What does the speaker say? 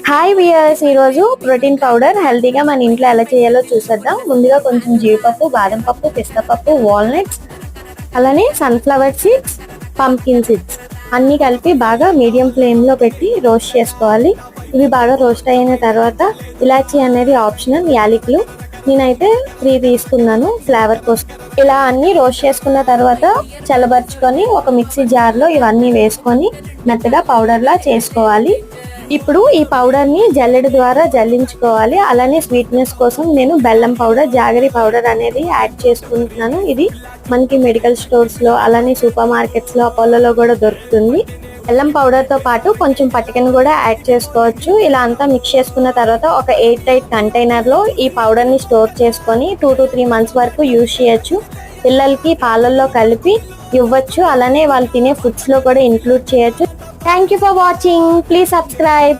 Hi viewers, ఈరోజు protein powder హెల్తీగా మన ఇంట్లో ఎలా చేయాలో చూసేద్దాం. ముందుగా కొంచెం జీడిపప్పు, బాదం పప్పు, పిస్తా పప్పు, వాల్నట్స్, అలానే సన్ఫ్లవర్ సీడ్స్, పంకిన్ సీడ్స్ అన్నీ కలిపి బాగా మీడియం ఫ్లేమ్లో పెట్టి రోస్ట్ చేసుకోవాలి. ఇవి బాగా రోస్ట్ అయిన తర్వాత ఇలాచీ అనేది ఆప్షనల్, యాలకులు నేనైతే 3 తీసుకున్నాను ఫ్లేవర్ కోసం. ఇలా అన్నీ రోస్ట్ చేసుకున్న తర్వాత చల్లబరుచుకొని ఒక మిక్సీ జార్లో ఇవన్నీ వేసుకొని మెత్తగా పౌడర్లా చేసుకోవాలి. ఇప్పుడు ఈ పౌడర్ని జల్లెడ ద్వారా జల్లించుకోవాలి. అలానే స్వీట్నెస్ కోసం నేను బెల్లం పౌడర్, జాగరి పౌడర్ అనేది యాడ్ చేసుకుంటున్నాను. ఇది మనకి మెడికల్ స్టోర్స్లో అలానే సూపర్ మార్కెట్స్లో, అపోలోలో కూడా దొరుకుతుంది. బెల్లం పౌడర్తో పాటు కొంచెం పటికను కూడా యాడ్ చేసుకోవచ్చు. ఇలా అంతా మిక్స్ చేసుకున్న తర్వాత ఒక ఎయిర్ టైట్ కంటైనర్లో ఈ పౌడర్ని స్టోర్ చేసుకొని 2 to 3 months వరకు యూజ్ చేయొచ్చు. పిల్లలకి పాలల్లో కలిపి ఇవ్వచ్చు. అలానే వాళ్ళు తినే ఫుడ్స్లో కూడా ఇంక్లూడ్ చేయొచ్చు. Thank you for watching. Please subscribe.